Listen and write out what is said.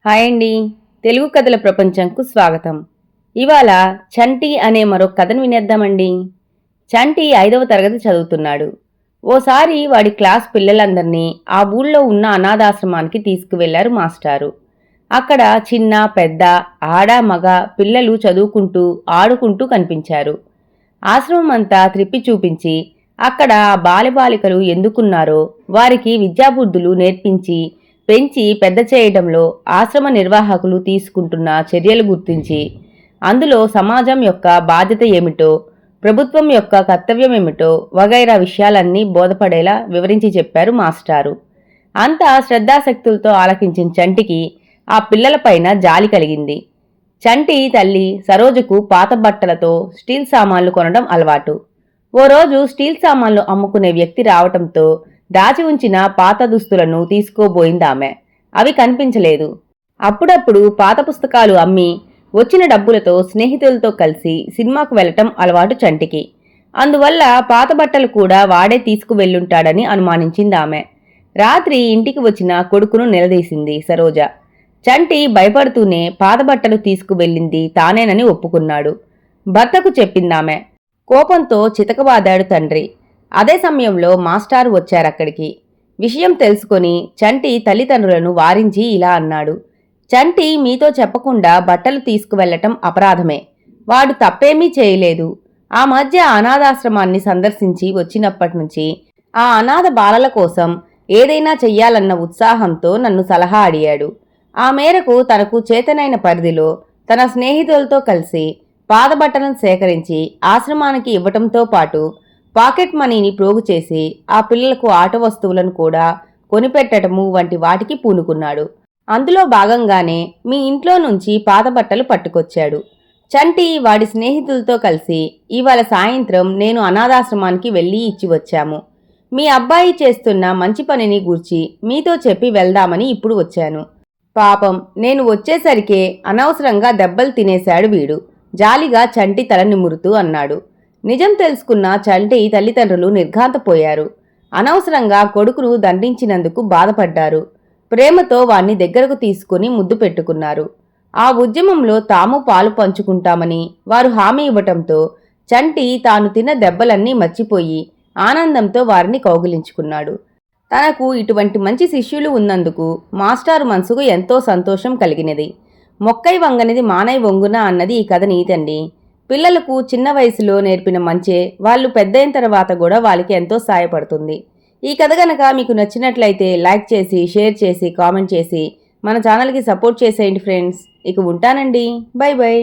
Hi అండి. తెలుగు కథల ప్రపంచంకు స్వాగతం. ఇవాళ చంటి అనే మరో కథను వినేద్దామండి. చంటి 5వ తరగతి చదువుతున్నాడు. ఓసారి వాడి క్లాస్ పిల్లలందర్నీ ఆ ఊళ్ళో ఉన్న అనాథాశ్రమానికి తీసుకువెళ్లారు మాస్టారు. అక్కడ చిన్న, పెద్ద, ఆడ, మగ పిల్లలు చదువుకుంటూ, ఆడుకుంటూ కనిపించారు. ఆశ్రమం అంతా త్రిప్పి చూపించి, అక్కడ ఆ బాలబాలికలు ఎందుకున్నారో వారికి విద్యాబుద్ధులు నేర్పించి పెంచి పెద్ద చేయడంలో ఆశ్రమ నిర్వాహకులు తీసుకుంటున్న చర్యలు గుర్తించి, అందులో సమాజం యొక్క బాధ్యత ఏమిటో, ప్రభుత్వం యొక్క కర్తవ్యం ఏమిటో వగైరా విషయాలన్నీ బోధపడేలా వివరించి చెప్పారు మాస్టారు. అంతా శ్రద్ధాశక్తులతో ఆలకించిన చంటికి ఆ పిల్లలపైన జాలి కలిగింది. చంటి తల్లి సరోజకు పాత బట్టలతో స్టీల్ సామాన్లు కొనడం అలవాటు. ఓ రోజు స్టీల్ సామాన్లు అమ్ముకునే వ్యక్తి రావటంతో దాచి ఉంచిన పాత దుస్తులను తీసుకోబోయిందామె. అవి కనిపించలేదు. అప్పుడప్పుడు పాత పుస్తకాలు అమ్మి వచ్చిన డబ్బులతో స్నేహితులతో కలిసి సినిమాకు వెళ్లటం అలవాటు చంటికి. అందువల్ల పాత బట్టలు కూడా వాడే తీసుకువెళ్ళుంటాడని అనుమానించిందామె. రాత్రి ఇంటికి వచ్చిన కొడుకును నిలదీసింది సరోజ. చంటి భయపడుతూనే పాత బట్టలు తీసుకువెళ్ళింది తానేనని ఒప్పుకున్నాడు. భర్తకు చెప్పిందామె. కోపంతో చితకబాదాడు తండ్రి. అదే సమయంలో మాస్టారు వచ్చారక్కడికి. విషయం తెలుసుకొని చంటి తల్లిదండ్రులను వారించి ఇలా అన్నాడు. చంటి మీతో చెప్పకుండా బట్టలు తీసుకువెళ్లటం అపరాధమే. వాడు తప్పేమీ చేయలేదు. ఆ మధ్య అనాథాశ్రమాన్ని సందర్శించి వచ్చినప్పటినుంచి ఆ అనాథ బాలల కోసం ఏదైనా చెయ్యాలన్న ఉత్సాహంతో నన్ను సలహా అడిగాడు. ఆ మేరకు తనకు చేతనైన పరిధిలో తన స్నేహితులతో కలిసి పాత బట్టలను సేకరించి ఆశ్రమానికి ఇవ్వటంతో పాటు పాకెట్ మనీని ప్రోగు చేసి ఆ పిల్లలకు ఆట వస్తువులను కూడా కొనిపెట్టడము వంటి వాటికి పూనుకున్నాడు. అందులో భాగంగానే మీ ఇంట్లో నుంచి పాత బట్టలు పట్టుకొచ్చాడు. చంటి వాడి స్నేహితులతో కలిసి ఇవాళ సాయంత్రం నేను అనాథాశ్రమానికి వెళ్ళి ఇచ్చి వచ్చాము. మీ అబ్బాయి చేస్తున్న మంచి పనిని గూర్చి మీతో చెప్పి వెళ్దామని ఇప్పుడు వచ్చాను. పాపం నేను వచ్చేసరికే అనవసరంగా దెబ్బలు తినేశాడు వీడు. జాలిగా చంటి తల నిమురుతూ అన్నాడు. నిజం తెలుసుకున్న చంటి తల్లిదండ్రులు నిర్ఘాంతపోయారు. అనవసరంగా కొడుకును దండించినందుకు బాధపడ్డారు. ప్రేమతో వాణ్ణి దగ్గరకు తీసుకుని ముద్దు పెట్టుకున్నారు. ఆ ఉద్యమంలో తాము పాలు పంచుకుంటామని వారు హామీ ఇవ్వటంతో చంటి తాను తిన్న దెబ్బలన్నీ మర్చిపోయి ఆనందంతో వారిని కౌగిలించుకున్నాడు. తనకు ఇటువంటి మంచి శిష్యులు ఉన్నందుకు మాస్టారు మనసుకు ఎంతో సంతోషం కలిగినది. మొక్కై వంగనిది మానై వంగున అన్నది ఈ కథ నీతండి. పిల్లలకు చిన్న వయసులో నేర్పిన మంచే వాళ్ళు పెద్దయిన తర్వాత కూడా వాళ్ళకి ఎంతో సాయపడుతుంది. ఈ కథ గనక మీకు నచ్చినట్లయితే లైక్ చేసి, షేర్ చేసి, కామెంట్ చేసి మన ఛానల్కి సపోర్ట్ చేసేయండి ఫ్రెండ్స్. ఇక ఉంటానండి. By by.